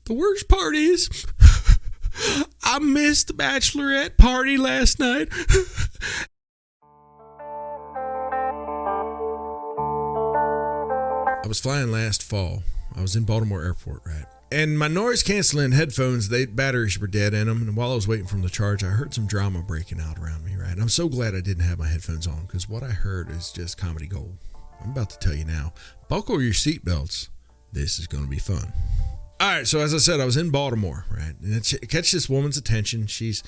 The worst part is, I missed the bachelorette party last night. I was flying last fall. I was in Baltimore Airport, right? And my noise-canceling headphones, batteries were dead in them. And while I was waiting for them to charge, I heard some drama breaking out around me, right? And I'm so glad I didn't have my headphones on, because what I heard is just comedy gold. I'm about to tell you now. Buckle your seatbelts. This is going to be fun. All right, so as I said, I was in Baltimore, right? And it catch this woman's attention. She's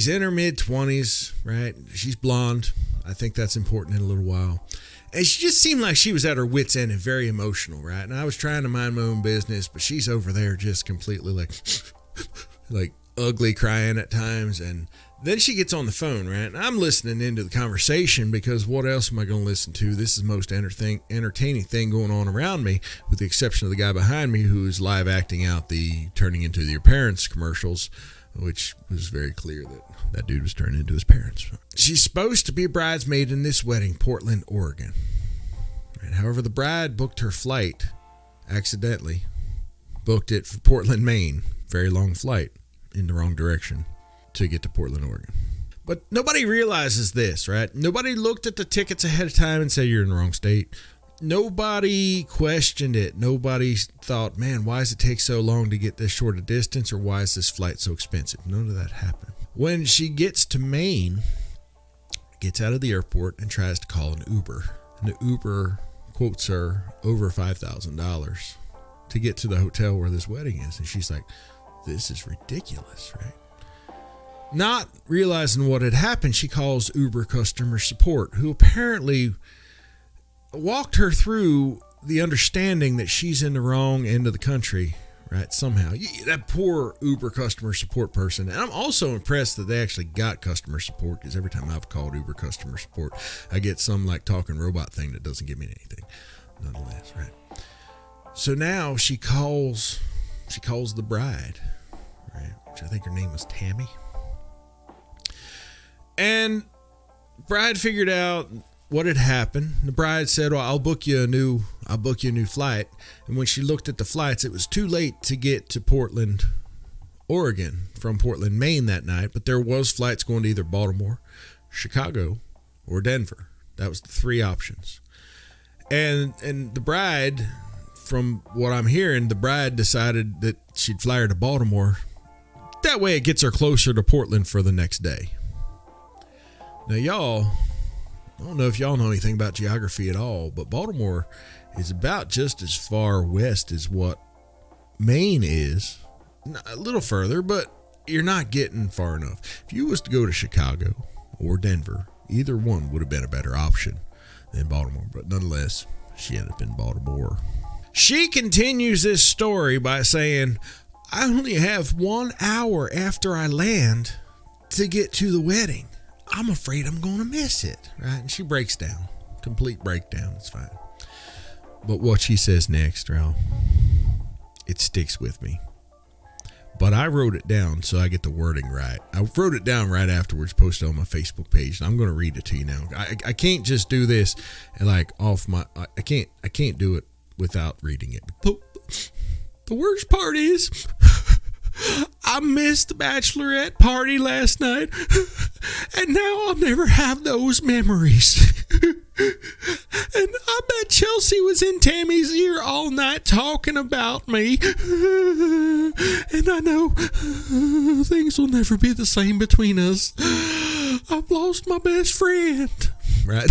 in her mid-20s, right? She's blonde. I think that's important in a little while. And she just seemed like she was at her wit's end and very emotional, right? And I was trying to mind my own business, but she's over there just completely like ugly crying at times. And then she gets on the phone, right? And I'm listening into the conversation, because what else am I going to listen to? This is the most entertaining thing going on around me, with the exception of the guy behind me who is live acting out the turning into your parents commercials, which was very clear that dude was turning into his parents. She's supposed to be a bridesmaid in this wedding, Portland, Oregon. Right? However, the bride booked her flight, accidentally booked it for Portland, Maine. Very long flight in the wrong direction to get to Portland, Oregon. But nobody realizes this, right? Nobody looked at the tickets ahead of time and said, you're in the wrong state. Nobody questioned it. Nobody thought, man, why does it take so long to get this short a distance, or why is this flight so expensive? None of that happened. When she gets to Maine, gets out of the airport and tries to call an Uber. And the Uber quotes her over $5,000 to get to the hotel where this wedding is. And she's like, this is ridiculous, right? Not realizing what had happened, she calls Uber customer support, who apparently walked her through the understanding that she's in the wrong end of the country, right? Somehow. That poor Uber customer support person. And I'm also impressed that they actually got customer support, because every time I've called Uber customer support, I get some like talking robot thing that doesn't give me anything. Nonetheless, right? So now she calls the bride, right? Which I think her name was Tammy. And bride figured out what had happened. The bride said, well, I'll book you a new flight. And when she looked at the flights, it was too late to get to Portland, Oregon from Portland, Maine that night. But there was flights going to either Baltimore, Chicago, or Denver. That was the three options. And the bride, from what I'm hearing, the bride decided that she'd fly her to Baltimore. That way it gets her closer to Portland for the next day. Now, y'all, I don't know if y'all know anything about geography at all, but Baltimore is about just as far west as what Maine is. A little further, but you're not getting far enough. If you was to go to Chicago or Denver, either one would have been a better option than Baltimore. But nonetheless, she ended up in Baltimore. She continues this story by saying, I only have 1 hour after I land to get to the wedding. I'm afraid I'm going to miss it, right? And she breaks down. Complete breakdown. It's fine. But what she says next, Ralph, it sticks with me. But I wrote it down so I get the wording right. I wrote it down right afterwards, posted it on my Facebook page. And I'm going to read it to you now. I can't just do this and like off my... I can't do it without reading it. The worst part is... I missed the bachelorette party last night, and now I'll never have those memories. And I bet Chelsea was in Tammy's ear all night talking about me. And I know things will never be the same between us. I've lost my best friend. Right?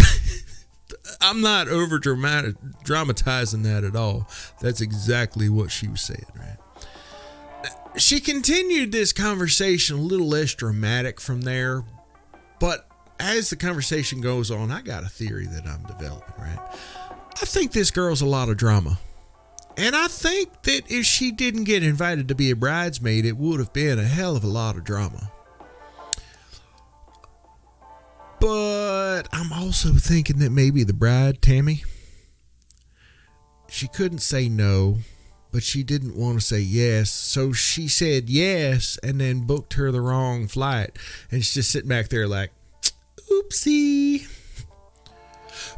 I'm not over dramatizing that at all. That's exactly what she was saying, right? She continued this conversation a little less dramatic from there, but as the conversation goes on, I got a theory that I'm developing, right? I think this girl's a lot of drama. And I think that if she didn't get invited to be a bridesmaid, it would have been a hell of a lot of drama. But I'm also thinking that maybe the bride, Tammy, she couldn't say no, but she didn't want to say yes. So she said yes and then booked her the wrong flight. And she's just sitting back there like, oopsie.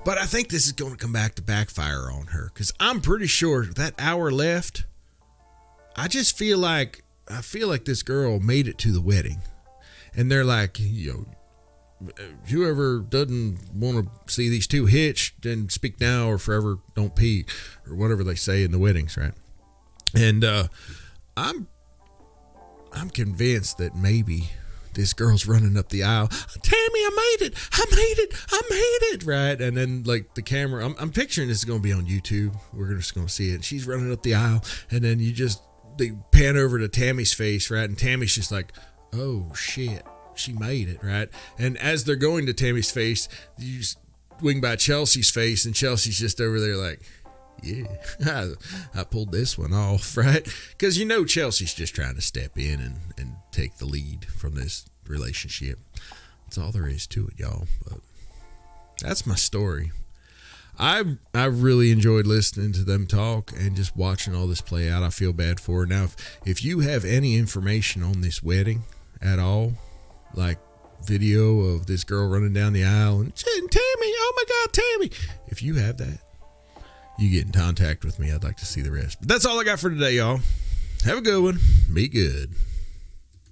But I think this is going to come back to backfire on her, because I'm pretty sure that hour left, I just feel like this girl made it to the wedding, and they're like, whoever doesn't want to see these two hitched, then speak now or forever don't pee, or whatever they say in the weddings, right? And I'm convinced that maybe this girl's running up the aisle. Tammy, I made it, right? And then like the camera, I'm picturing this is going to be on YouTube. We're just going to see it. She's running up the aisle, and then they pan over to Tammy's face, right? And Tammy's just like, oh shit, she made it, right? And as they're going to Tammy's face, you swing by Chelsea's face, and Chelsea's just over there like, yeah, I pulled this one off, right? Because Chelsea's just trying to step in and take the lead from this relationship. That's all there is to it, y'all. But that's my story. I really enjoyed listening to them talk and just watching all this play out. I feel bad for her. Now, if you have any information on this wedding at all, like video of this girl running down the aisle and Tammy, oh my God, Tammy. If you have that, you get in contact with me. I'd like to see the rest. But that's all I got for today, y'all. Have a good one. Be good.